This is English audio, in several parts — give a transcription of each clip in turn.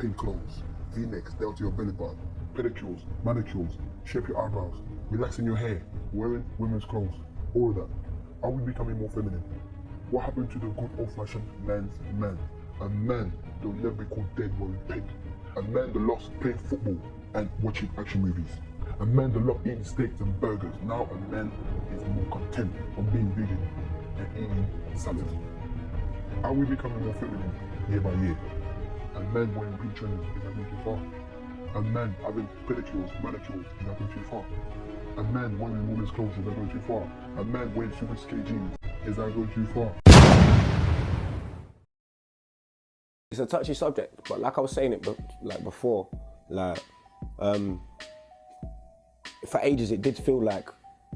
pink clothes, V-necks down to your belly button, pedicures, manicures, shape your eyebrows, relaxing your hair, wearing women's clothes, all of that. Are we becoming more feminine? What happened to the good old-fashioned man's man? A man that will never be called dead when pig. A man that loves playing football and watching action movies. A man that loves eating steaks and burgers. Now a man is more content on being vegan and eating salad. Are we becoming more feminine year by year? A man wearing pink trainers, is that going too far? A man having pedicures, manicures, is that going too far? A man wearing women's clothes, is that going too far? A man wearing super skinny jeans, is that going too far? It's a touchy subject, but like I was saying it before, for ages it did feel like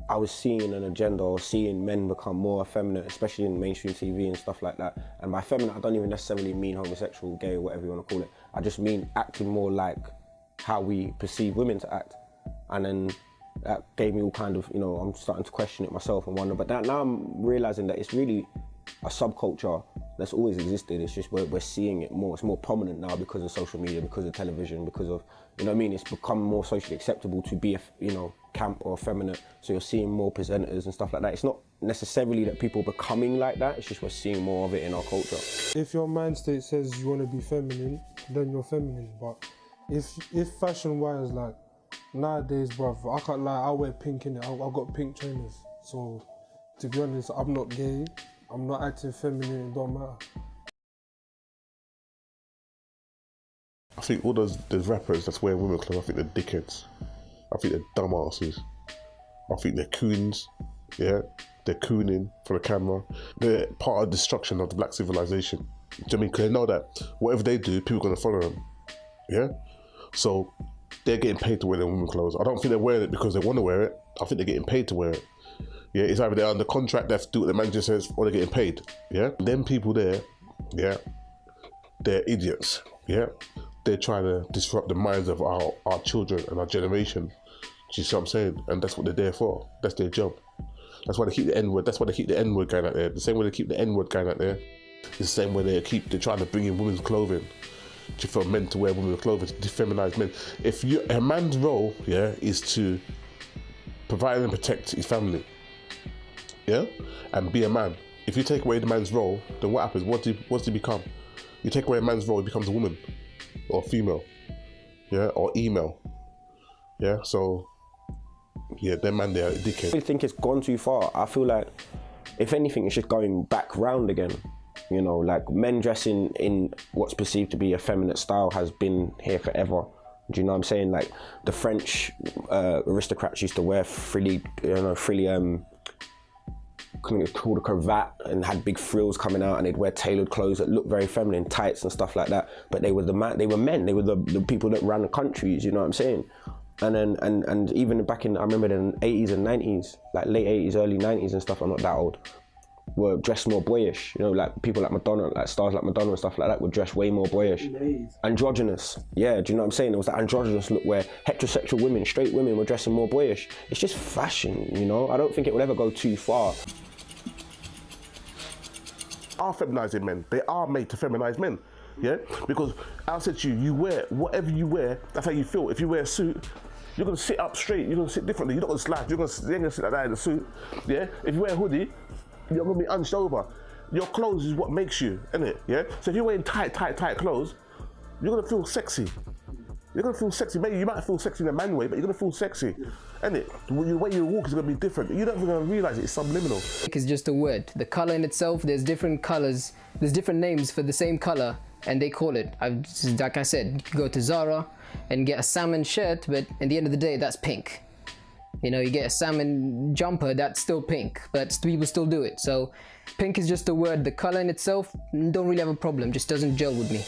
I was seeing an agenda or seeing men become more effeminate, especially in mainstream TV and stuff like that. And by feminine, I don't even necessarily mean homosexual, gay, or whatever you want to call it. I just mean acting more like how we perceive women to act. And then that gave me all kind of, you know, I'm starting to question it myself and wonder, but now I'm realizing that it's really a subculture that's always existed. It's just we're seeing it more. It's more prominent now because of social media, because of television, because of, you know what I mean? It's become more socially acceptable to be, you know, camp or effeminate. So you're seeing more presenters and stuff like that. It's not necessarily that people are becoming like that. It's just we're seeing more of it in our culture. If your mind state says you want to be feminine, then you're feminine. But if fashion-wise, like nowadays, bruv, I can't lie, I wear pink in it. I got pink trainers. So to be honest, I'm not gay. I'm not acting feminine, it don't matter. I think all those rappers that's wearing women's clothes, I think they're dickheads. I think they're dumbasses. I think they're coons, yeah? They're cooning for the camera. They're part of the destruction of the black civilization. Do you know what I mean? Because they know that whatever they do, people are gonna follow them, yeah? So they're getting paid to wear their women's clothes. I don't think they're wearing it because they want to wear it. I think they're getting paid to wear it. Yeah, it's either they're under contract, they have to do what the manager says, or they're getting paid, yeah? Them people there, yeah, they're idiots, yeah? They're trying to disrupt the minds of our children and our generation. Do you see what I'm saying? And that's what they're there for. That's their job. That's why they keep the N-word. That's why they keep the N-word going out there. The same way they keep the N-word going out there. It's the same way they're trying to bring in women's clothing for men to wear women's clothing, to defeminize men. If a man's role, yeah, is to provide and protect his family, yeah, and be a man. If you take away the man's role, then what happens? What's he become? You take away a man's role, he becomes a woman, or a female, yeah, or email, yeah. So, yeah, them man, they're a dickhead. I think it's gone too far. I feel like, if anything, it's just going back round again. You know, like men dressing in what's perceived to be a feminine style has been here forever. Do you know what I'm saying? Like the French aristocrats used to wear frilly called a cravat and had big frills coming out, and they'd wear tailored clothes that looked very feminine, tights and stuff like that. But they were men. They were the people that ran the countries. You know what I'm saying? And then and even back in, I remember in the 80s and 90s, like late 80s, early 90s and stuff. I'm not that old. Were dressed more boyish. You know, like people like Madonna, like stars like Madonna and stuff like that, would dress way more boyish. Androgynous. Yeah, do you know what I'm saying? There was that androgynous look where heterosexual women, straight women were dressing more boyish. It's just fashion, you know? I don't think it will ever go too far. Are feminizing men. They are made to feminize men, yeah? Because I said to you, you wear, whatever you wear, that's how you feel. If you wear a suit, you're gonna sit up straight, you're gonna sit differently, you're not gonna slouch, you ain't gonna sit like that in a suit, yeah? If you wear a hoodie, you're gonna be hunched over. Your clothes is what makes you, innit, yeah? So if you're wearing tight clothes, you're gonna feel sexy. You're gonna feel sexy. Maybe you might feel sexy in a man way, but you're gonna feel sexy, innit? The way you walk is gonna be different. You don't even gonna realize it's subliminal. It's just a word. The color in itself, there's different colors, there's different names for the same color, and they call it. Like I said, you can go to Zara and get a salmon shirt, but at the end of the day, that's pink. You know, you get a salmon jumper, that's still pink, but people still do it. So pink is just a word. The color in itself, don't really have a problem, just doesn't gel with me.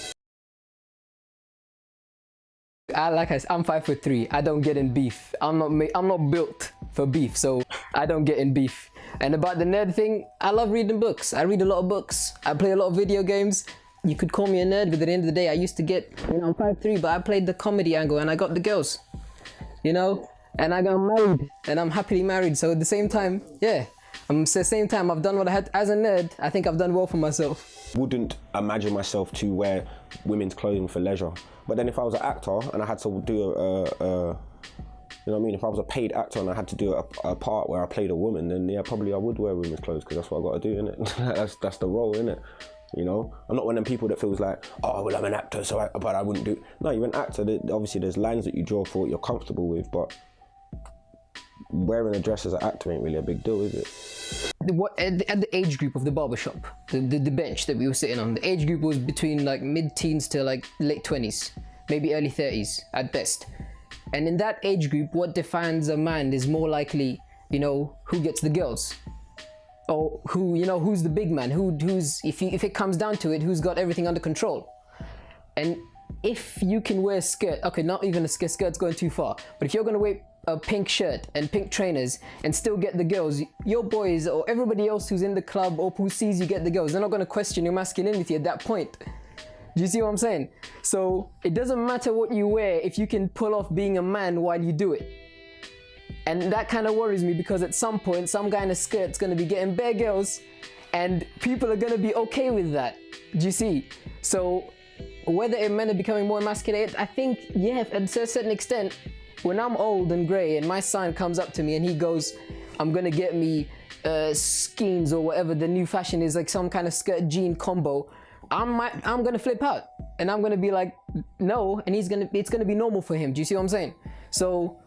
Like I said, I'm 5'3". I don't get in beef. I'm not built for beef, so I don't get in beef. And about the nerd thing, I love reading books. I read a lot of books. I play a lot of video games. You could call me a nerd, but at the end of the day, I used to get, you know, I'm 5'3", but I played the comedy angle and I got the girls, you know? And I got married, and I'm happily married. So at the same time, yeah, At the same time, I've done what I had as a nerd. I think I've done well for myself. Wouldn't imagine myself to wear women's clothing for leisure. But then if I was an actor and I had to do you know what I mean? If I was a paid actor and I had to do a part where I played a woman, then yeah, probably I would wear women's clothes because that's what I got to do, innit? that's the role, innit? You know, I'm not one of them people that feels like, oh well, I'm an actor, but I wouldn't do. No, you're an actor. Obviously, there's lines that you draw for what you're comfortable with, but wearing a dress as an actor ain't really a big deal, is it? At the age group of the barbershop, the bench that we were sitting on, the age group was between like mid-teens to like late 20s, maybe early 30s at best. And in that age group, what defines a man is more likely, you know, who gets the girls, or who, you know, who's the big man, who's if it comes down to it, who's got everything under control. And if you can wear a skirt, okay, not even a skirt's going too far, but if you're gonna wear a pink shirt and pink trainers and still get the girls, your boys or everybody else who's in the club or who sees you get the girls, they're not gonna question your masculinity at that point. Do you see what I'm saying? So it doesn't matter what you wear if you can pull off being a man while you do it. And that kind of worries me because at some point, some guy in a skirt's gonna be getting bare girls and people are gonna be okay with that. Do you see? So whether men are becoming more emasculated, I think, yeah, to a certain extent, when I'm old and grey and my son comes up to me and he goes, I'm gonna get me skeins or whatever the new fashion is, like some kind of skirt jean combo, I'm gonna flip out and I'm gonna be like, no, and it's gonna be normal for him. Do you see what I'm saying? So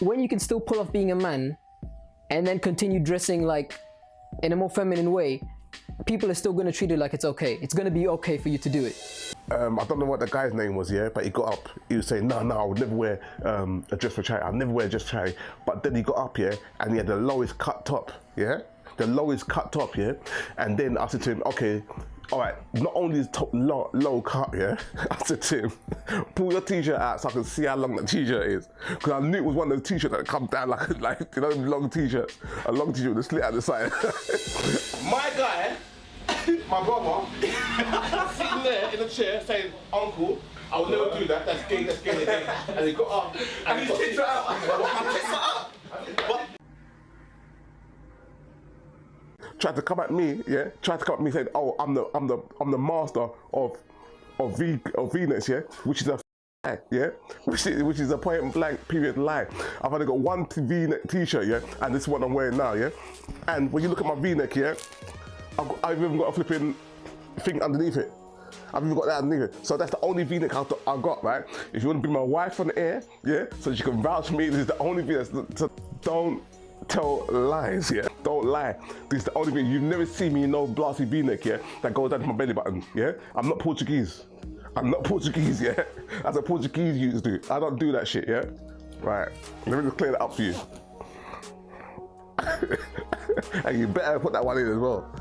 when you can still pull off being a man and then continue dressing like in a more feminine way, people are still gonna treat it like it's okay. It's gonna be okay for you to do it. I don't know what the guy's name was, yeah, but he got up, he was saying, no, I would never wear a dress for charity, I'll never wear a dress for charity. But then he got up, yeah, and he had the lowest cut top, yeah? The lowest cut top, yeah? And then I said to him, okay, all right, not only is top low cut, yeah? I said to him, pull your t-shirt out so I can see how long the t-shirt is. Because I knew it was one of those t-shirts that come down like you know, long t-shirts, a long t-shirt with a slit out the side. My guy, my brother, sitting there in a chair saying, uncle, I would never do that, that's gay, that's gay, that's gay. And he got up and he kicked her out. Tried to come at me, yeah. Tried to come at me saying, "Oh, I'm the master of Venus, yeah," which is a lie, yeah, which is a point blank period lie. I've only got one V-neck T-shirt, yeah, and this is what I'm wearing now, yeah. And when you look at my V-neck, yeah, I've even got a flipping thing underneath it. I've even got that underneath it. So that's the only V-neck I got, right? If you want to bring my wife on the air, yeah, so she can vouch for me, this is the only V-neck. So don't tell lies, yeah? Don't lie. This is the only thing. You've never seen me in no blasty V-neck, yeah? That goes down to my belly button, yeah? I'm not Portuguese. I'm not Portuguese, yeah? As a Portuguese used to do. I don't do that shit, yeah? Right. Let me just clear that up for you. And you better put that one in as well.